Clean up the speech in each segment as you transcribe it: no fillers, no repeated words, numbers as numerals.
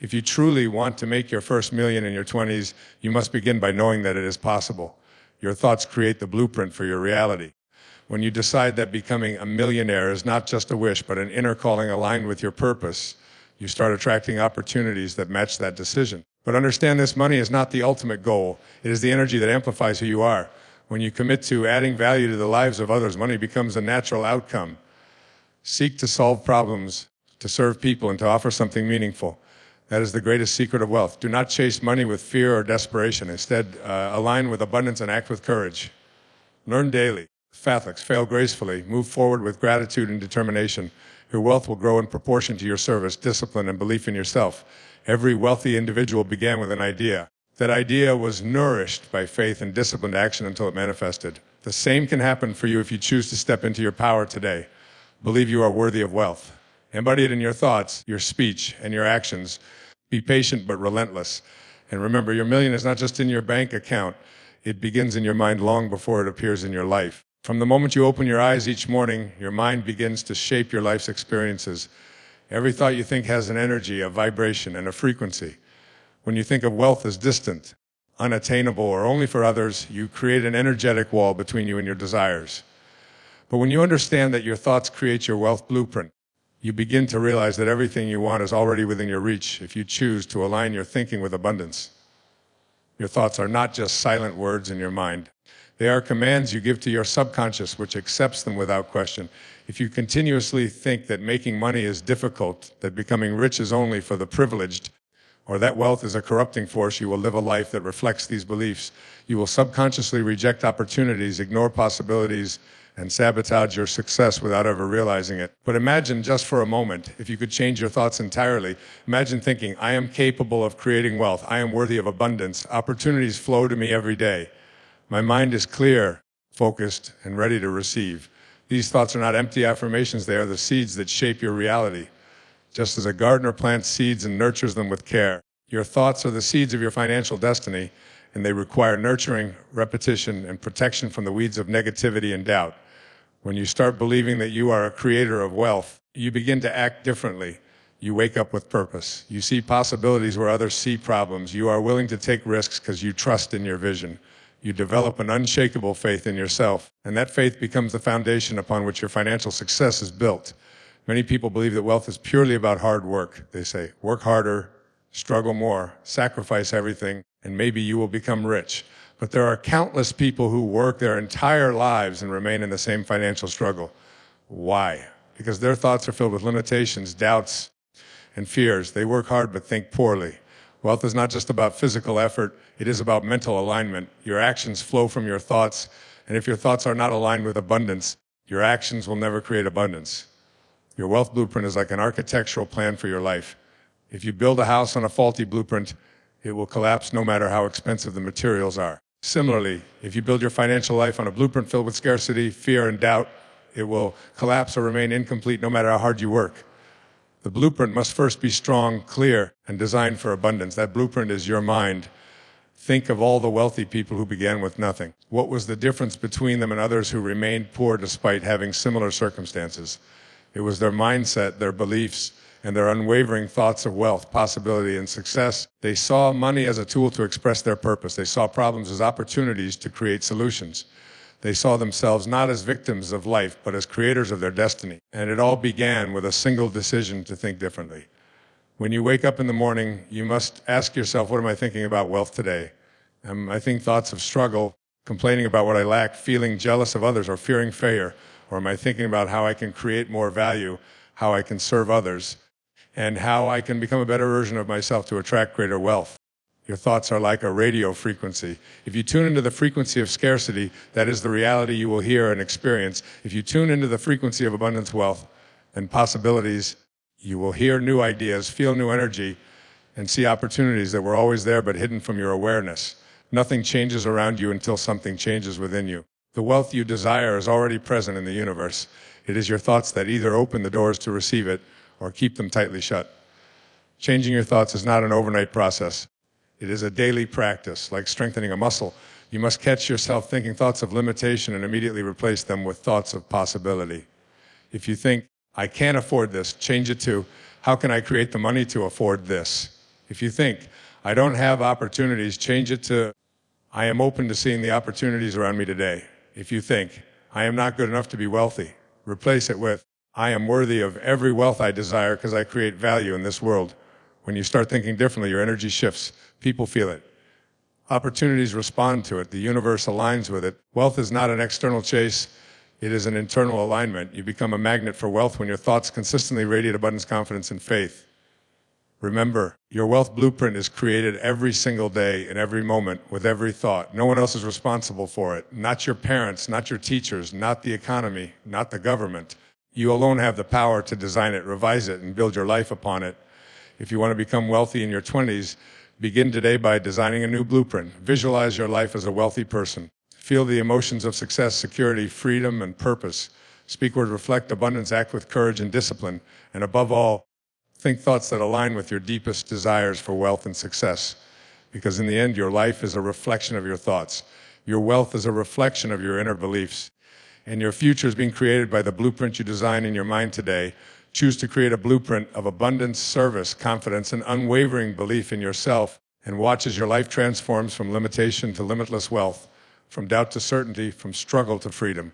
If you truly want to make your first million in your 20s, you must begin by knowing that it is possible. Your thoughts create the blueprint for your reality. When you decide that becoming a millionaire is not just a wish, but an inner calling aligned with your purpose, you start attracting opportunities that match that decision. But understand this: money is not the ultimate goal. It is the energy that amplifies who you are. When you commit to adding value to the lives of others, money becomes a natural outcome. Seek to solve problems, to serve people, and to offer something meaningful. That is the greatest secret of wealth. Do not chase money with fear or desperation. Instead, align with abundance and act with courage. Learn daily. Fail gracefully. Move forward with gratitude and determination. Your wealth will grow in proportion to your service, discipline, and belief in yourself. Every wealthy individual began with an idea. That idea was nourished by faith and disciplined action until it manifested. The same can happen for you if you choose to step into your power today. Believe you are worthy of wealth. Embody it in your thoughts, your speech, and your actions. Be patient but relentless. And remember, your million is not just in your bank account. It begins in your mind long before it appears in your life. From the moment you open your eyes each morning, your mind begins to shape your life's experiences. Every thought you think has an energy, a vibration, and a frequency. When you think of wealth as distant, unattainable, or only for others, you create an energetic wall between you and your desires. But when you understand that your thoughts create your wealth blueprint, you begin to realize that everything you want is already within your reach if you choose to align your thinking with abundance. Your thoughts are not just silent words in your mind. They are commands you give to your subconscious, which accepts them without question. If you continuously think that making money is difficult, that becoming rich is only for the privileged, or that wealth is a corrupting force, you will live a life that reflects these beliefs. You will subconsciously reject opportunities, ignore possibilities, and sabotage your success without ever realizing it. But imagine just for a moment, if you could change your thoughts entirely. Imagine thinking, I am capable of creating wealth. I am worthy of abundance. Opportunities flow to me every day. My mind is clear, focused, and ready to receive. These thoughts are not empty affirmations. They are the seeds that shape your reality. Just as a gardener plants seeds and nurtures them with care, your thoughts are the seeds of your financial destiny, and they require nurturing, repetition, and protection from the weeds of negativity and doubt. When you start believing that you are a creator of wealth, you begin to act differently. You wake up with purpose. You see possibilities where others see problems. You are willing to take risks because you trust in your vision. You develop an unshakable faith in yourself, and that faith becomes the foundation upon which your financial success is built. Many people believe that wealth is purely about hard work. They say, work harder, struggle more, sacrifice everything, and maybe you will become rich. But there are countless people who work their entire lives and remain in the same financial struggle. Why? Because their thoughts are filled with limitations, doubts, and fears. They work hard but think poorly. Wealth is not just about physical effort, it is about mental alignment. Your actions flow from your thoughts, and if your thoughts are not aligned with abundance, your actions will never create abundance. Your wealth blueprint is like an architectural plan for your life. If you build a house on a faulty blueprint, it will collapse no matter how expensive the materials are. Similarly, if you build your financial life on a blueprint filled with scarcity, fear, and doubt, it will collapse or remain incomplete no matter how hard you work. The blueprint must first be strong, clear, and designed for abundance. That blueprint is your mind. Think of all the wealthy people who began with nothing. What was the difference between them and others who remained poor despite having similar circumstances? It was their mindset, their beliefs, and their unwavering thoughts of wealth, possibility, and success. They saw money as a tool to express their purpose. They saw problems as opportunities to create solutions. They saw themselves not as victims of life, but as creators of their destiny. And it all began with a single decision to think differently. When you wake up in the morning, you must ask yourself, what am I thinking about wealth today? Am I thinking thoughts of struggle, complaining about what I lack, feeling jealous of others, or fearing failure? Or am I thinking about how I can create more value, how I can serve others, and how I can become a better version of myself to attract greater wealth? Your thoughts are like a radio frequency. If you tune into the frequency of scarcity, that is the reality you will hear and experience. If you tune into the frequency of abundance, wealth, and possibilities, you will hear new ideas, feel new energy, and see opportunities that were always there but hidden from your awareness. Nothing changes around you until something changes within you. The wealth you desire is already present in the universe. It is your thoughts that either open the doors to receive it or keep them tightly shut. Changing your thoughts is not an overnight process. It is a daily practice, like strengthening a muscle. You must catch yourself thinking thoughts of limitation and immediately replace them with thoughts of possibility. If you think, I can't afford this, change it to, how can I create the money to afford this? If you think, I don't have opportunities, change it to, I am open to seeing the opportunities around me today. If you think, I am not good enough to be wealthy, replace it with, I am worthy of every wealth I desire because I create value in this world. When you start thinking differently, your energy shifts. People feel it. Opportunities respond to it. The universe aligns with it. Wealth is not an external chase. It is an internal alignment. You become a magnet for wealth when your thoughts consistently radiate abundance, confidence, and faith. Remember, your wealth blueprint is created every single day in every moment with every thought. No one else is responsible for it. Not your parents, not your teachers, not the economy, not the government. You alone have the power to design it, revise it, and build your life upon it. If you want to become wealthy in your 20s, begin today by designing a new blueprint. Visualize your life as a wealthy person. Feel the emotions of success, security, freedom, and purpose. Speak words, reflect abundance, act with courage and discipline. And above all, think thoughts that align with your deepest desires for wealth and success. Because in the end, your life is a reflection of your thoughts. Your wealth is a reflection of your inner beliefs. And your future is being created by the blueprint you design in your mind today. Choose to create a blueprint of abundance, service, confidence, and unwavering belief in yourself, and watch as your life transforms from limitation to limitless wealth, from doubt to certainty, from struggle to freedom.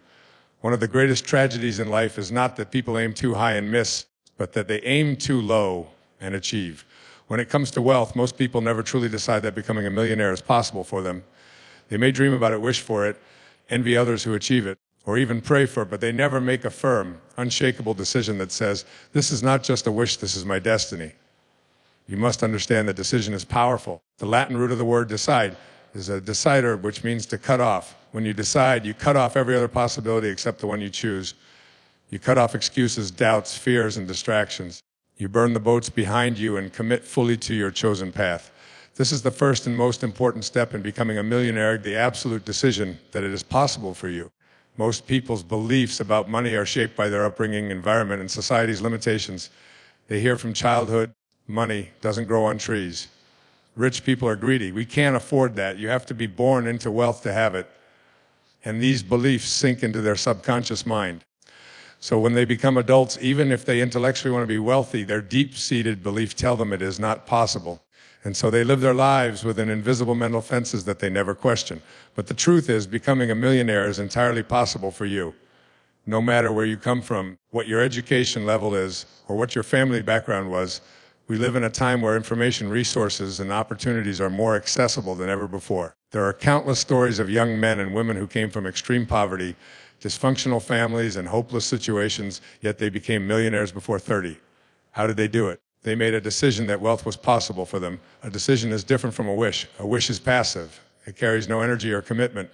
One of the greatest tragedies in life is not that people aim too high and miss, but that they aim too low and achieve. When it comes to wealth, most people never truly decide that becoming a millionaire is possible for them. They may dream about it, wish for it, envy others who achieve it, or even pray for it, but they never make a firm, unshakable decision that says, this is not just a wish, this is my destiny. You must understand that decision is powerful. The Latin root of the word decide is a decider, which means to cut off. When you decide, you cut off every other possibility except the one you choose. You cut off excuses, doubts, fears, and distractions. You burn the boats behind you and commit fully to your chosen path. This is the first and most important step in becoming a millionaire, the absolute decision that it is possible for you. Most people's beliefs about money are shaped by their upbringing, environment, and society's limitations. They hear from childhood, money doesn't grow on trees. Rich people are greedy. We can't afford that. You have to be born into wealth to have it. And these beliefs sink into their subconscious mind. So when they become adults, even if they intellectually want to be wealthy, their deep-seated beliefs tell them it is not possible. And so they live their lives within invisible mental fences that they never question. But the truth is, becoming a millionaire is entirely possible for you. No matter where you come from, what your education level is, or what your family background was, we live in a time where information, resources, and opportunities are more accessible than ever before. There are countless stories of young men and women who came from extreme poverty, dysfunctional families, and hopeless situations, yet they became millionaires before 30. How did they do it? They made a decision that wealth was possible for them. A decision is different from a wish. A wish is passive. It carries no energy or commitment.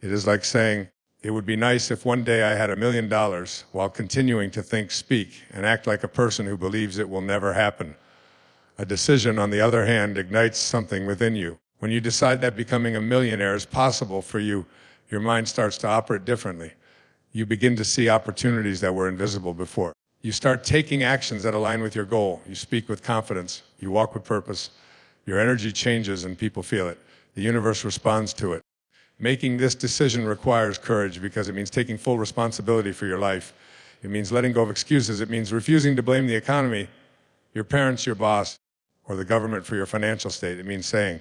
It is like saying, it would be nice if one day I had $1 million while continuing to think, speak, and act like a person who believes it will never happen. A decision, on the other hand, ignites something within you. When you decide that becoming a millionaire is possible for you, your mind starts to operate differently. You begin to see opportunities that were invisible before. You start taking actions that align with your goal. You speak with confidence. You walk with purpose. Your energy changes and people feel it. The universe responds to it. Making this decision requires courage because it means taking full responsibility for your life. It means letting go of excuses. It means refusing to blame the economy, your parents, your boss, or the government for your financial state. It means saying,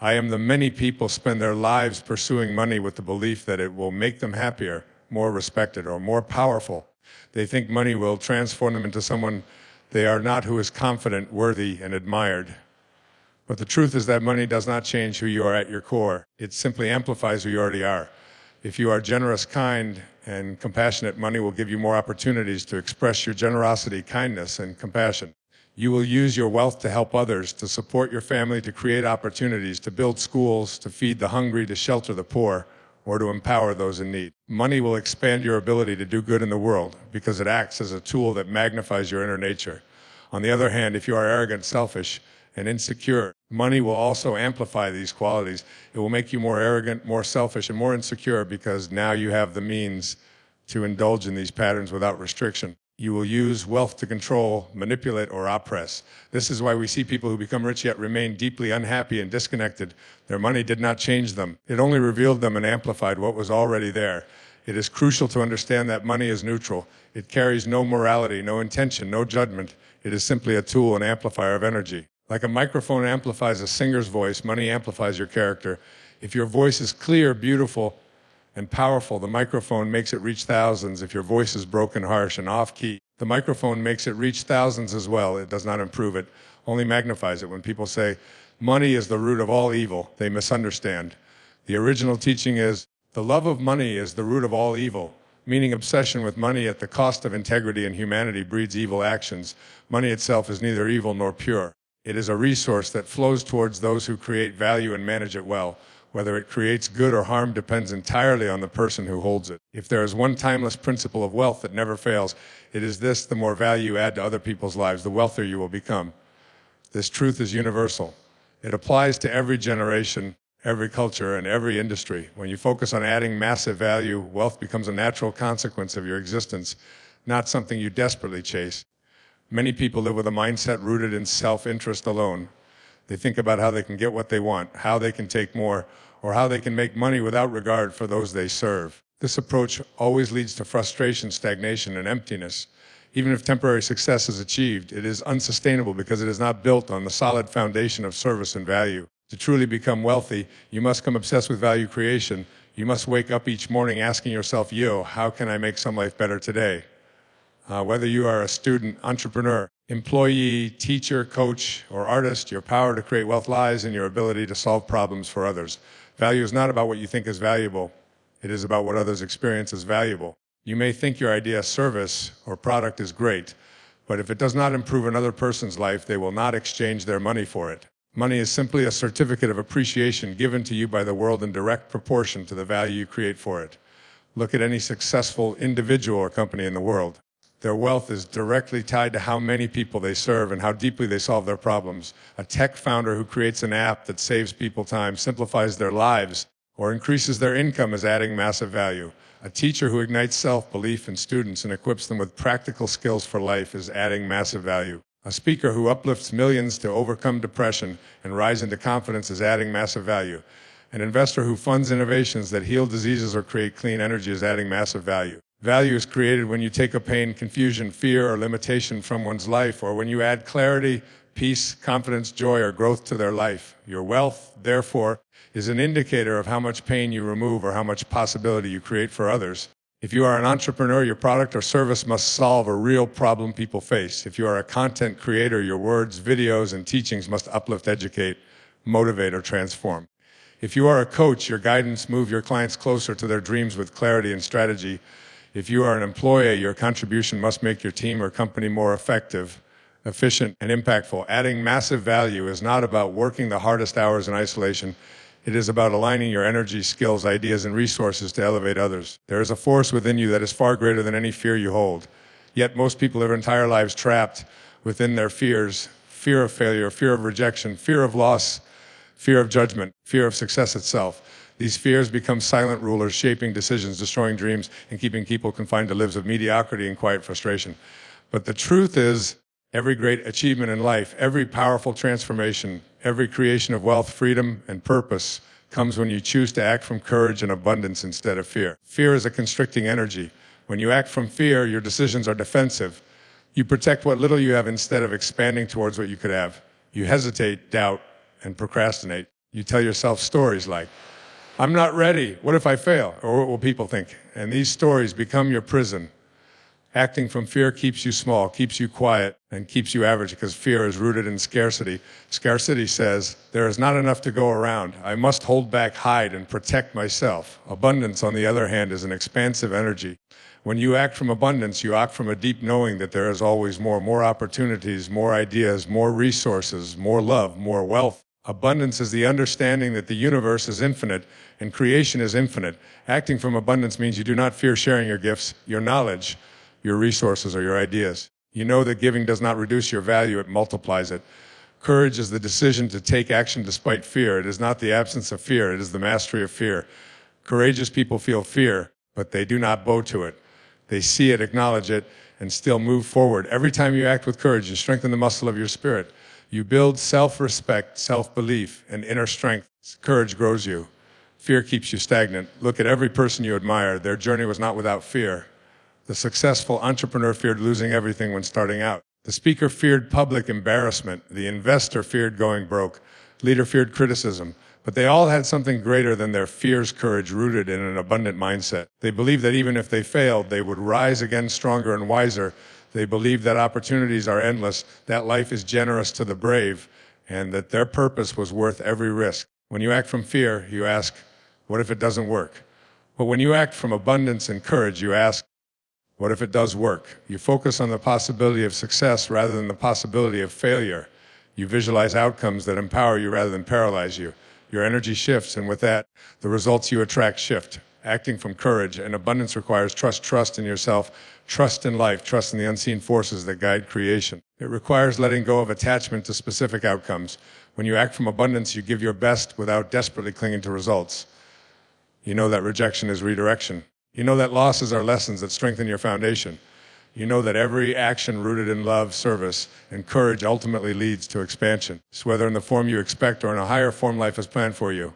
I am the many people spend their lives pursuing money with the belief that it will make them happier, more respected, or more powerful. They think money will transform them into someone they are not, who is confident, worthy, and admired. But the truth is that money does not change who you are at your core. It simply amplifies who you already are. If you are generous, kind, and compassionate, money will give you more opportunities to express your generosity, kindness, and compassion. You will use your wealth to help others, to support your family, to create opportunities, to build schools, to feed the hungry, to shelter the poor, or to empower those in need. Money will expand your ability to do good in the world because it acts as a tool that magnifies your inner nature. On the other hand, if you are arrogant, selfish, and insecure, money will also amplify these qualities. It will make you more arrogant, more selfish, and more insecure because now you have the means to indulge in these patterns without restriction. You will use wealth to control, manipulate, or oppress. This is why we see people who become rich yet remain deeply unhappy and disconnected. Their money did not change them. It only revealed them and amplified what was already there. It is crucial to understand that money is neutral. It carries no morality, no intention, no judgment. It is simply a tool, an amplifier of energy. Like a microphone amplifies a singer's voice, money amplifies your character. If your voice is clear, beautiful, and powerful, the microphone makes it reach thousands. If your voice is broken, harsh, and off-key, the microphone makes it reach thousands as well. It does not improve it, only magnifies it. When people say, money is the root of all evil, they misunderstand. The original teaching is, the love of money is the root of all evil, meaning obsession with money at the cost of integrity and humanity breeds evil actions. Money itself is neither evil nor pure. It is a resource that flows towards those who create value and manage it well. Whether it creates good or harm depends entirely on the person who holds it. If there is one timeless principle of wealth that never fails, it is this: the more value you add to other people's lives, the wealthier you will become. This truth is universal. It applies to every generation, every culture, and every industry. When you focus on adding massive value, wealth becomes a natural consequence of your existence, not something you desperately chase. Many people live with a mindset rooted in self-interest alone. They think about how they can get what they want, how they can take more, or how they can make money without regard for those they serve. This approach always leads to frustration, stagnation, and emptiness. Even if temporary success is achieved, it is unsustainable because it is not built on the solid foundation of service and value. To truly become wealthy, you must become obsessed with value creation. You must wake up each morning asking yourself, how can I make some life better today? Whether you are a student, entrepreneur, employee, teacher, coach, or artist, your power to create wealth lies in your ability to solve problems for others. Value is not about what you think is valuable. It is about what others experience as valuable. You may think your idea, service, or product is great, but if it does not improve another person's life, they will not exchange their money for it. Money is simply a certificate of appreciation given to you by the world in direct proportion to the value you create for it. Look at any successful individual or company in the world. Their wealth is directly tied to how many people they serve and how deeply they solve their problems. A tech founder who creates an app that saves people time, simplifies their lives, or increases their income is adding massive value. A teacher who ignites self-belief in students and equips them with practical skills for life is adding massive value. A speaker who uplifts millions to overcome depression and rise into confidence is adding massive value. An investor who funds innovations that heal diseases or create clean energy is adding massive value. Value is created when you take a pain, confusion, fear, or limitation from one's life, or when you add clarity, peace, confidence, joy, or growth to their life. Your wealth, therefore, is an indicator of how much pain you remove or how much possibility you create for others. If you are an entrepreneur, your product or service must solve a real problem people face. If you are a content creator, your words, videos, and teachings must uplift, educate, motivate, or transform. If you are a coach, your guidance move your clients closer to their dreams with clarity and strategy. If you are an employee, your contribution must make your team or company more effective, efficient, and impactful. Adding massive value is not about working the hardest hours in isolation. It is about aligning your energy, skills, ideas, and resources to elevate others. There is a force within you that is far greater than any fear you hold. Yet most people live their entire lives trapped within their fears: fear of failure, fear of rejection, fear of loss, fear of judgment, fear of success itself. These fears become silent rulers, shaping decisions, destroying dreams, and keeping people confined to lives of mediocrity and quiet frustration. But the truth is, every great achievement in life, every powerful transformation, every creation of wealth, freedom, and purpose comes when you choose to act from courage and abundance instead of fear. Fear is a constricting energy. When you act from fear, your decisions are defensive. You protect what little you have instead of expanding towards what you could have. You hesitate, doubt, and procrastinate. You tell yourself stories like, I'm not ready, what if I fail? Or what will people think? And these stories become your prison. Acting from fear keeps you small, keeps you quiet, and keeps you average because fear is rooted in scarcity. Scarcity says, there is not enough to go around. I must hold back, hide, and protect myself. Abundance, on the other hand, is an expansive energy. When you act from abundance, you act from a deep knowing that there is always more opportunities, more ideas, more resources, more love, more wealth. Abundance is the understanding that the universe is infinite and creation is infinite. Acting from abundance means you do not fear sharing your gifts, your knowledge, your resources, or your ideas. You know that giving does not reduce your value, it multiplies it. Courage is the decision to take action despite fear. It is not the absence of fear, it is the mastery of fear. Courageous people feel fear, but they do not bow to it. They see it, acknowledge it, and still move forward. Every time you act with courage, you strengthen the muscle of your spirit. You build self-respect, self-belief, and inner strength. Courage grows you. Fear keeps you stagnant. Look at every person you admire. Their journey was not without fear. The successful entrepreneur feared losing everything when starting out. The speaker feared public embarrassment. The investor feared going broke. Leader feared criticism. But they all had something greater than their fears, courage rooted in an abundant mindset. They believed that even if they failed, they would rise again stronger and wiser. They believed that opportunities are endless, that life is generous to the brave, and that their purpose was worth every risk. When you act from fear, you ask, what if it doesn't work? But when you act from abundance and courage, you ask, what if it does work? You focus on the possibility of success rather than the possibility of failure. You visualize outcomes that empower you rather than paralyze you. Your energy shifts, and with that, the results you attract shift. Acting from courage and abundance requires trust in yourself, trust in life, trust in the unseen forces that guide creation. It requires letting go of attachment to specific outcomes. When you act from abundance, you give your best without desperately clinging to results. You know that rejection is redirection. You know that losses are lessons that strengthen your foundation. You know that every action rooted in love, service, and courage ultimately leads to expansion. So whether in the form you expect or in a higher form life has planned for you.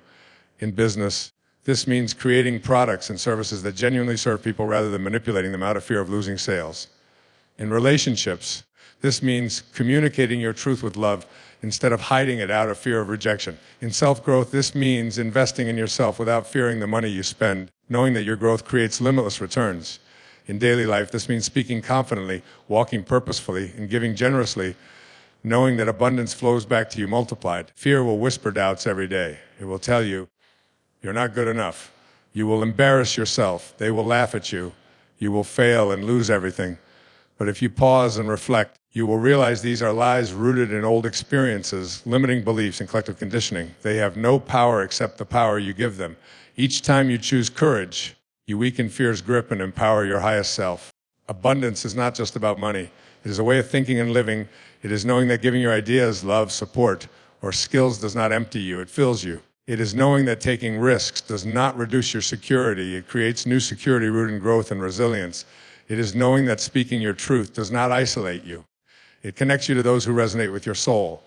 In business, this means creating products and services that genuinely serve people rather than manipulating them out of fear of losing sales. In relationships, this means communicating your truth with love instead of hiding it out of fear of rejection. In self-growth, this means investing in yourself without fearing the money you spend, knowing that your growth creates limitless returns. In daily life, this means speaking confidently, walking purposefully, and giving generously, knowing that abundance flows back to you multiplied. Fear will whisper doubts every day. It will tell you, you're not good enough. You will embarrass yourself. They will laugh at you. You will fail and lose everything. But if you pause and reflect, you will realize these are lies rooted in old experiences, limiting beliefs, and collective conditioning. They have no power except the power you give them. Each time you choose courage, you weaken fear's grip and empower your highest self. Abundance is not just about money. It is a way of thinking and living. It is knowing that giving your ideas, love, support, or skills does not empty you, it fills you. It is knowing that taking risks does not reduce your security. It creates new security rooted in growth and resilience. It is knowing that speaking your truth does not isolate you. It connects you to those who resonate with your soul.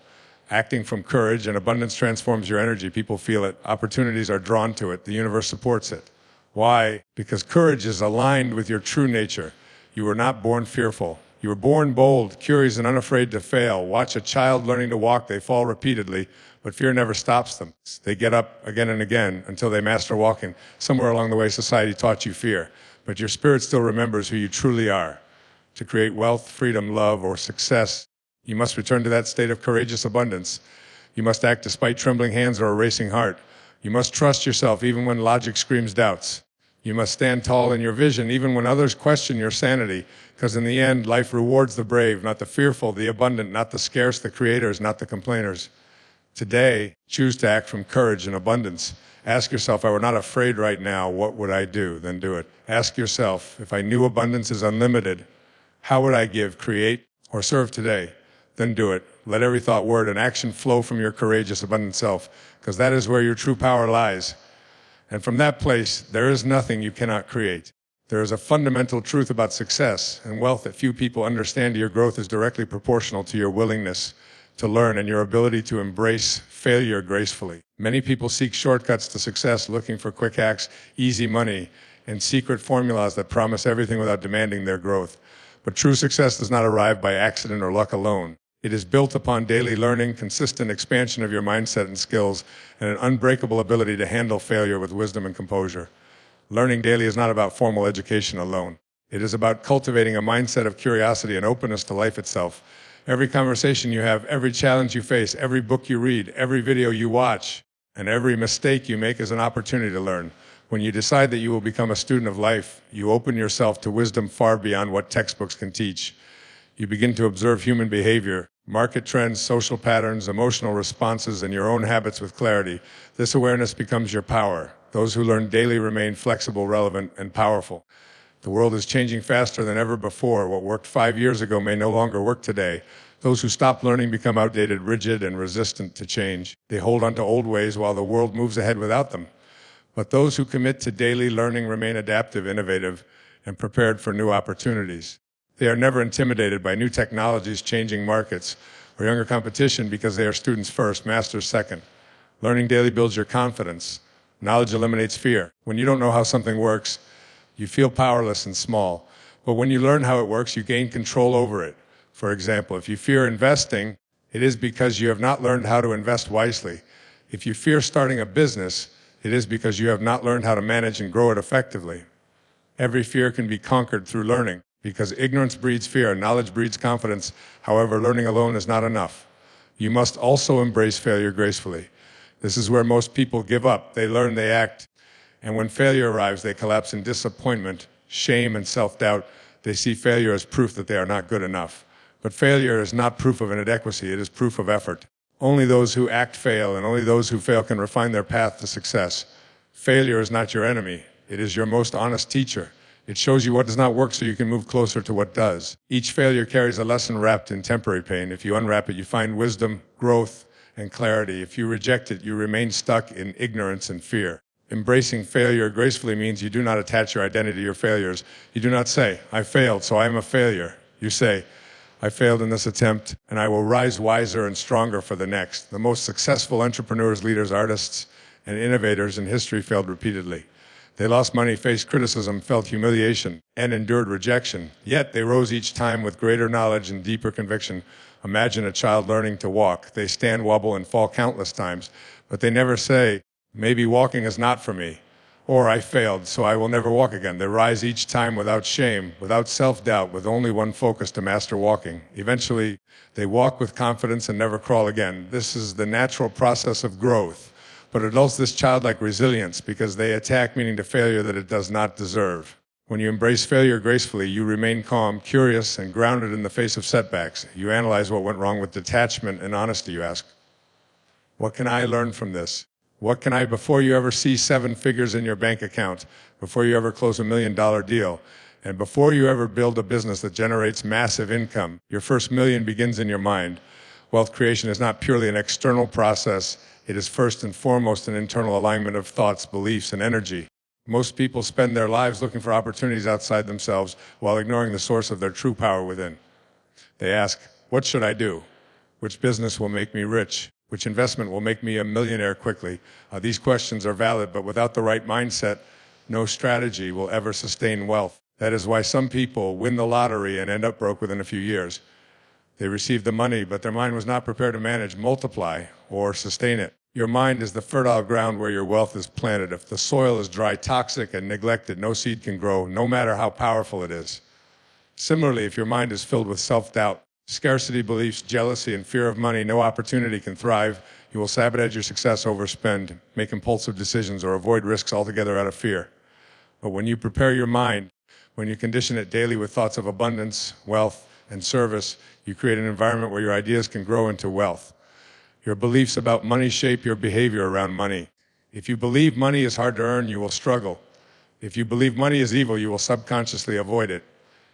Acting from courage and abundance transforms your energy. People feel it. Opportunities are drawn to it. The universe supports it. Why? Because courage is aligned with your true nature. You were not born fearful. You were born bold, curious, and unafraid to fail. Watch a child learning to walk. They fall repeatedly, but fear never stops them. They get up again and again until they master walking. Somewhere along the way, society taught you fear, but your spirit still remembers who you truly are. To create wealth, freedom, love, or success, you must return to that state of courageous abundance. You must act despite trembling hands or a racing heart. You must trust yourself even when logic screams doubts. You must stand tall in your vision even when others question your sanity, because in the end, life rewards the brave, not the fearful, the abundant, not the scarce, the creators, not the complainers. Today, choose to act from courage and abundance. Ask yourself, if I were not afraid right now, what would I do? Then do it. Ask yourself, if I knew abundance is unlimited, how would I give, create, or serve today? Then do it. Let every thought, word, and action flow from your courageous, abundant self, because that is where your true power lies. And from that place, there is nothing you cannot create. There is a fundamental truth about success and wealth that few people understand. Your growth is directly proportional to your willingness to learn and your ability to embrace failure gracefully. Many people seek shortcuts to success, looking for quick hacks, easy money, and secret formulas that promise everything without demanding their growth. But true success does not arrive by accident or luck alone. It is built upon daily learning, consistent expansion of your mindset and skills, and an unbreakable ability to handle failure with wisdom and composure. Learning daily is not about formal education alone. It is about cultivating a mindset of curiosity and openness to life itself. Every conversation you have, every challenge you face, every book you read, every video you watch, and every mistake you make is an opportunity to learn. When you decide that you will become a student of life, you open yourself to wisdom far beyond what textbooks can teach. You begin to observe human behavior, market trends, social patterns, emotional responses, and your own habits with clarity. This awareness becomes your power. Those who learn daily remain flexible, relevant, and powerful. The world is changing faster than ever before. What worked 5 years ago may no longer work today. Those who stop learning become outdated, rigid, and resistant to change. They hold on to old ways while the world moves ahead without them. But those who commit to daily learning remain adaptive, innovative, and prepared for new opportunities. They are never intimidated by new technologies, changing markets, or younger competition because they are students first, masters second. Learning daily builds your confidence. Knowledge eliminates fear. When you don't know how something works, you feel powerless and small. But when you learn how it works, you gain control over it. For example, if you fear investing, it is because you have not learned how to invest wisely. If you fear starting a business, it is because you have not learned how to manage and grow it effectively. Every fear can be conquered through learning, because ignorance breeds fear, knowledge breeds confidence. However, learning alone is not enough. You must also embrace failure gracefully. This is where most people give up. They learn, they act, and when failure arrives, they collapse in disappointment, shame, and self-doubt. They see failure as proof that they are not good enough. But failure is not proof of inadequacy, it is proof of effort. Only those who act fail, and only those who fail can refine their path to success. Failure is not your enemy. It is your most honest teacher. It shows you what does not work so you can move closer to what does. Each failure carries a lesson wrapped in temporary pain. If you unwrap it, you find wisdom, growth, and clarity. If you reject it, you remain stuck in ignorance and fear. Embracing failure gracefully means you do not attach your identity to your failures. You do not say, I failed, so I am a failure. You say, I failed in this attempt, and I will rise wiser and stronger for the next. The most successful entrepreneurs, leaders, artists, and innovators in history failed repeatedly. They lost money, faced criticism, felt humiliation, and endured rejection. Yet they rose each time with greater knowledge and deeper conviction. Imagine a child learning to walk. They stand, wobble, and fall countless times, but they never say, maybe walking is not for me, or I failed, so I will never walk again. They rise each time without shame, without self-doubt, with only one focus to master walking. Eventually, they walk with confidence and never crawl again. This is the natural process of growth. But it adults this childlike resilience because they attack meaning to failure that it does not deserve. When you embrace failure gracefully, you remain calm, curious, and grounded in the face of setbacks. You analyze what went wrong with detachment and honesty. You ask, what can I learn from this? What can I, before you ever see 7 figures in your bank account, before you ever close $1 million deal, and before you ever build a business that generates massive income, your first million begins in your mind. Wealth creation is not purely an external process. It is first and foremost an internal alignment of thoughts, beliefs, and energy. Most people spend their lives looking for opportunities outside themselves while ignoring the source of their true power within. They ask, what should I do? Which business will make me rich? Which investment will make me a millionaire quickly? These questions are valid, but without the right mindset, no strategy will ever sustain wealth. That is why some people win the lottery and end up broke within a few years. They received the money, but their mind was not prepared to manage, multiply, or sustain it. Your mind is the fertile ground where your wealth is planted. If the soil is dry, toxic, and neglected, no seed can grow, no matter how powerful it is. Similarly, if your mind is filled with self-doubt, scarcity beliefs, jealousy, and fear of money, no opportunity can thrive. You will sabotage your success, overspend, make impulsive decisions, or avoid risks altogether out of fear. But when you prepare your mind, when you condition it daily with thoughts of abundance, wealth, and service, you create an environment where your ideas can grow into wealth. Your beliefs about money shape your behavior around money. If you believe money is hard to earn, you will struggle. If you believe money is evil, you will subconsciously avoid it.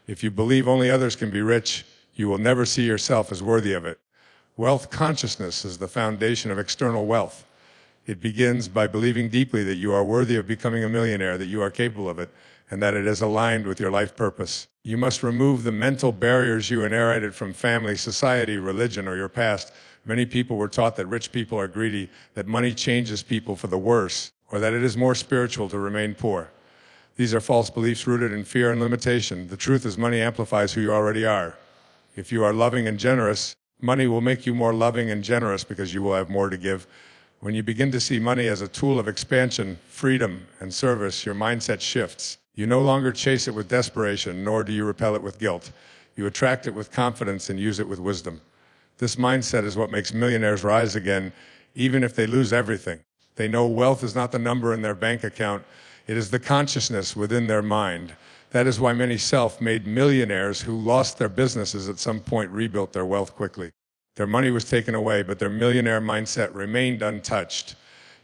If you believe only others can be rich, you will never see yourself as worthy of it. Wealth consciousness is the foundation of external wealth. It begins by believing deeply that you are worthy of becoming a millionaire, that you are capable of it, and that it is aligned with your life purpose. You must remove the mental barriers you inherited from family, society, religion, or your past. Many people were taught that rich people are greedy, that money changes people for the worse, or that it is more spiritual to remain poor. These are false beliefs rooted in fear and limitation. The truth is money amplifies who you already are. If you are loving and generous, money will make you more loving and generous because you will have more to give. When you begin to see money as a tool of expansion, freedom, and service, your mindset shifts. You no longer chase it with desperation, nor do you repel it with guilt. You attract it with confidence and use it with wisdom. This mindset is what makes millionaires rise again, even if they lose everything. They know wealth is not the number in their bank account. It is the consciousness within their mind. That is why many self-made millionaires who lost their businesses at some point rebuilt their wealth quickly. Their money was taken away, but their millionaire mindset remained untouched.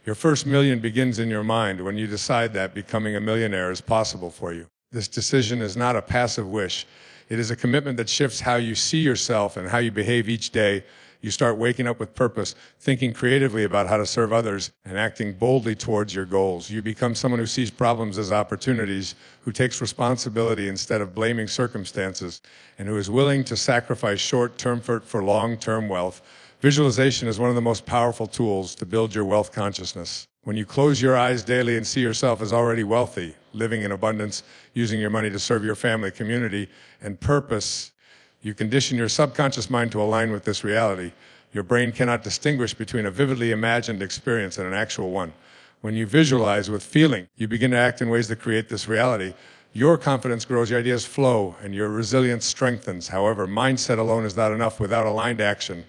Your first million begins in your mind. When you decide that, becoming a millionaire is possible for you. This decision is not a passive wish. It is a commitment that shifts how you see yourself and how you behave each day. You start waking up with purpose, thinking creatively about how to serve others, and acting boldly towards your goals. You become someone who sees problems as opportunities, who takes responsibility instead of blaming circumstances, and who is willing to sacrifice short-term for long-term wealth. Visualization is one of the most powerful tools to build your wealth consciousness. When you close your eyes daily and see yourself as already wealthy, living in abundance, using your money to serve your family, community, and purpose, You condition your subconscious mind to align with this reality. Your brain cannot distinguish between a vividly imagined experience and an actual one. When you visualize with feeling, you begin to act in ways that create this reality. Your confidence grows, your ideas flow, and your resilience strengthens. However, mindset alone is not enough without aligned action.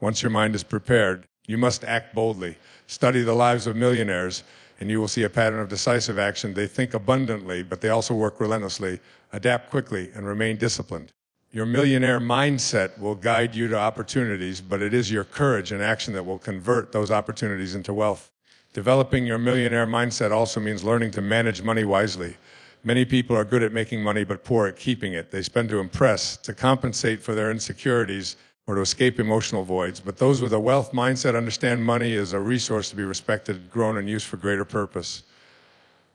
Once your mind is prepared, you must act boldly. Study the lives of millionaires, and you will see a pattern of decisive action. They think abundantly, but they also work relentlessly, adapt quickly, and remain disciplined. Your millionaire mindset will guide you to opportunities, but it is your courage and action that will convert those opportunities into wealth. Developing your millionaire mindset also means learning to manage money wisely. Many people are good at making money but poor at keeping it. They spend to impress, to compensate for their insecurities, or to escape emotional voids. But those with a wealth mindset understand money is a resource to be respected, grown, and used for greater purpose.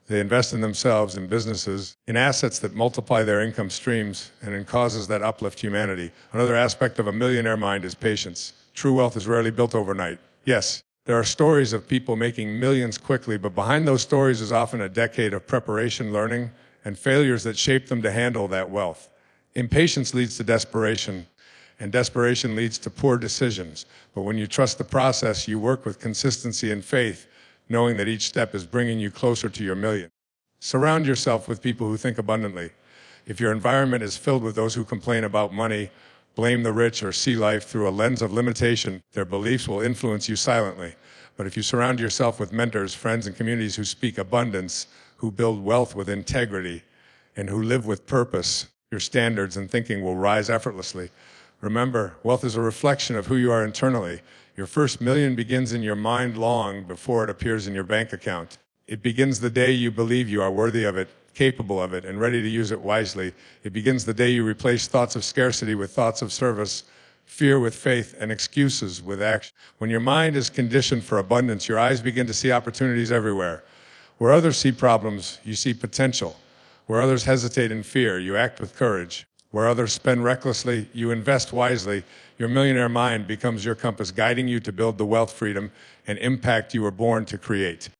They invest in themselves, in businesses, in assets that multiply their income streams, and in causes that uplift humanity. Another aspect of a millionaire mind is patience. True wealth is rarely built overnight. Yes, there are stories of people making millions quickly, but behind those stories is often a decade of preparation, learning, and failures that shape them to handle that wealth. Impatience leads to desperation, and desperation leads to poor decisions. But when you trust the process, you work with consistency and faith, knowing that each step is bringing you closer to your million. Surround yourself with people who think abundantly. If your environment is filled with those who complain about money, blame the rich, or see life through a lens of limitation, their beliefs will influence you silently. But if you surround yourself with mentors, friends, and communities who speak abundance, who build wealth with integrity, and who live with purpose, your standards and thinking will rise effortlessly. Remember, wealth is a reflection of who you are internally. Your first million begins in your mind long before it appears in your bank account. It begins the day you believe you are worthy of it, capable of it, and ready to use it wisely. It begins the day you replace thoughts of scarcity with thoughts of service, fear with faith, and excuses with action. When your mind is conditioned for abundance, your eyes begin to see opportunities everywhere. Where others see problems, you see potential. Where others hesitate in fear, you act with courage. Where others spend recklessly, you invest wisely. Your millionaire mind becomes your compass, guiding you to build the wealth, freedom, and impact you were born to create.